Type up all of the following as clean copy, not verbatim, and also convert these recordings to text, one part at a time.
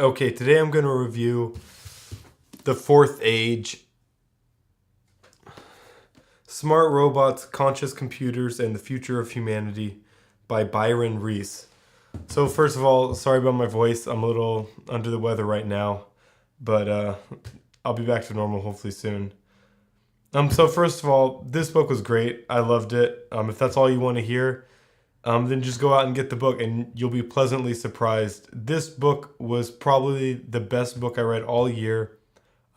Okay, today I'm going to review The Fourth Age, Smart Robots, Conscious Computers, and the Future of Humanity by Byron Reese. So first of all, sorry about my voice. I'm a little under the weather right now, but I'll be back to normal hopefully soon. So first of all, this book was great. I loved it. If that's all you want to hear, then just go out and get the book and you'll be pleasantly surprised. This book was probably the best book I read all year,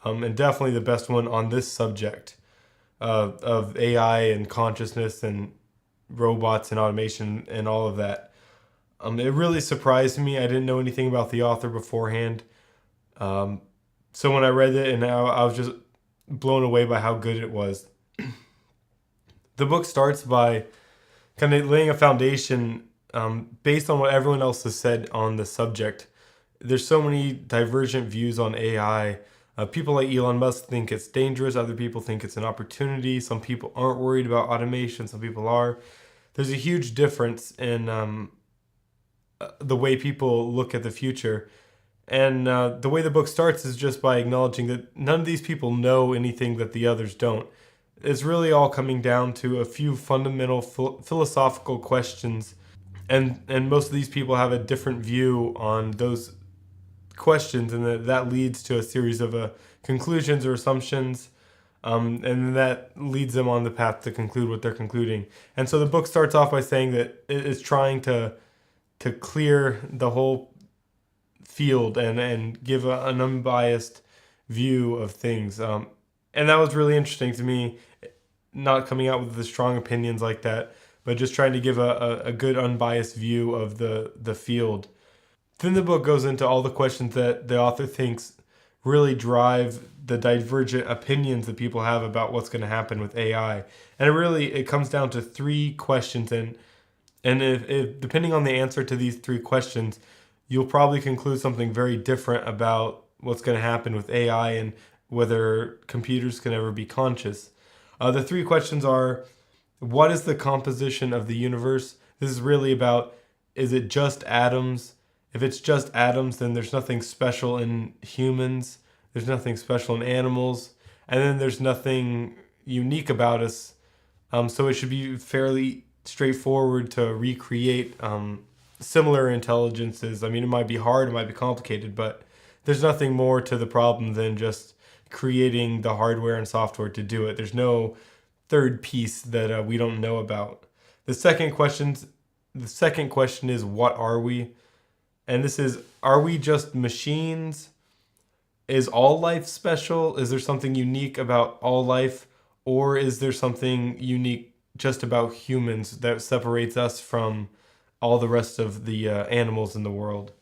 and definitely the best one on this subject of AI and consciousness and robots and automation and all of that. It really surprised me. I didn't know anything about the author beforehand. So when I read it, and I was just blown away by how good it was. The book starts by kind of laying a foundation based on what everyone else has said on the subject. There's so many divergent views on AI. People like Elon Musk think it's dangerous. Other people think it's an opportunity. Some people aren't worried about automation. Some people are. There's a huge difference in the way people look at the future. And the way the book starts is just by acknowledging that none of these people know anything that the others don't. It's really all coming down to a few fundamental philosophical questions, and most of these people have a different view on those questions, and that leads to a series of conclusions or assumptions, and that leads them on the path to conclude what they're concluding. And so the book starts off by saying that it is trying to clear the whole field and give an unbiased view of things. And that was really interesting to me, not coming out with the strong opinions like that, but just trying to give a good unbiased view of the field. Then the book goes into all the questions that the author thinks really drive the divergent opinions that people have about what's going to happen with AI. And it comes down to three questions, and if depending on the answer to these three questions, you'll probably conclude something very different about what's going to happen with AI and whether computers can ever be conscious. The three questions are: what is the composition of the universe? This is really about, is it just atoms? If it's just atoms, then there's nothing special in humans. There's nothing special in animals. And then there's nothing unique about us. So it should be fairly straightforward to recreate similar intelligences. I mean, it might be hard, it might be complicated, but there's nothing more to the problem than just creating the hardware and software to do it. There's no third piece that we don't know about. The second question is, what are we? And this is, are we just machines? Is all life special? Is there something unique about all life? Or is there something unique just about humans that separates us from all the rest of the animals in the world?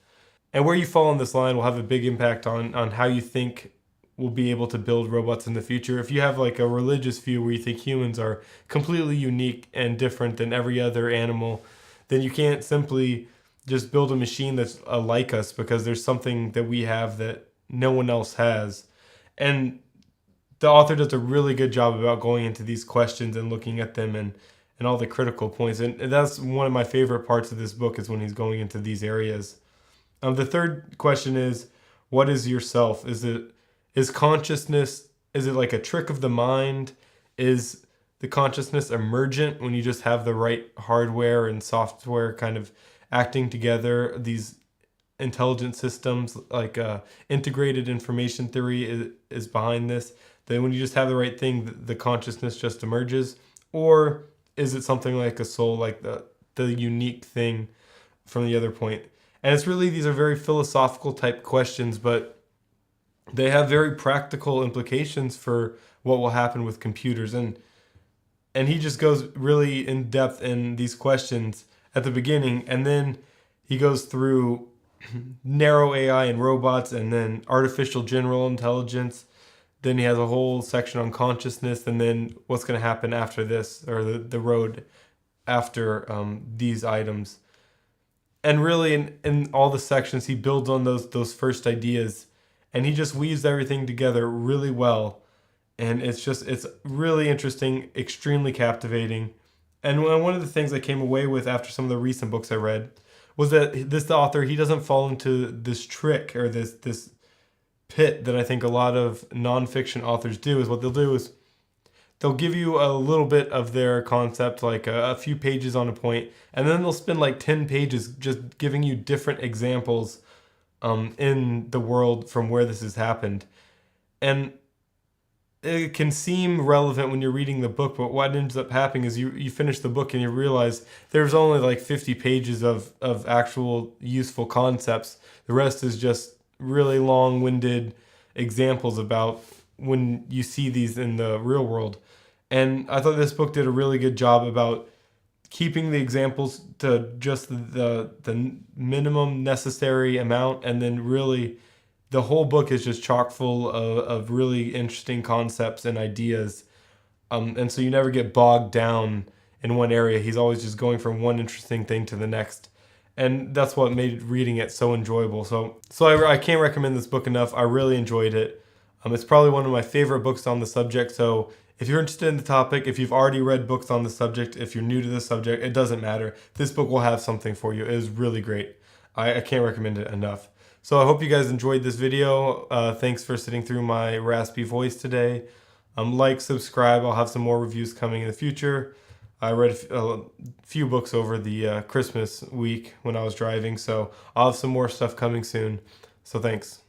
And where you fall on this line will have a big impact on how you think we'll be able to build robots in the future. If you have like a religious view where you think humans are completely unique and different than every other animal, then you can't simply just build a machine that's like us, because there's something that we have that no one else has. And the author does a really good job about going into these questions and looking at them and all the critical points. And that's one of my favorite parts of this book, is when he's going into these areas. The third question is, what is yourself? Is consciousness, is it like a trick of the mind? Is the consciousness emergent when you just have the right hardware and software kind of acting together? These intelligent systems, like integrated information theory is behind this. That when you just have the right thing, the consciousness just emerges? Or is it something like a soul, like the unique thing from the other point? And it's really, these are very philosophical type questions, but they have very practical implications for what will happen with computers. And he just goes really in depth in these questions at the beginning, and then he goes through narrow AI and robots, and then artificial general intelligence. Then he has a whole section on consciousness, and then what's going to happen after this, or the road after these items. And really, in all the sections, he builds on those first ideas, and he just weaves everything together really well. And it's really interesting, extremely captivating. And one of the things I came away with after some of the recent books I read was that this author, he doesn't fall into this trick or this pit that I think a lot of nonfiction authors do. Is what they'll do is they'll give you a little bit of their concept, like a few pages on a point, and then they'll spend like 10 pages just giving you different examples in the world from where this has happened. And it can seem relevant when you're reading the book, but what ends up happening is you finish the book and you realize there's only like 50 pages of actual useful concepts. The rest is just really long-winded examples about when you see these in the real world. And I thought this book did a really good job about keeping the examples to just the minimum necessary amount, and then really the whole book is just chock full of really interesting concepts and ideas. And so you never get bogged down in one area. He's always just going from one interesting thing to the next. And that's what made reading it so enjoyable. So I can't recommend this book enough. I really enjoyed it. It's probably one of my favorite books on the subject. So if you're interested in the topic, if you've already read books on the subject, if you're new to the subject, it doesn't matter. This book will have something for you. It is really great. I can't recommend it enough. So I hope you guys enjoyed this video. Thanks for sitting through my raspy voice today. Like, subscribe. I'll have some more reviews coming in the future. I read a few books over the Christmas week when I was driving, so I'll have some more stuff coming soon. So thanks.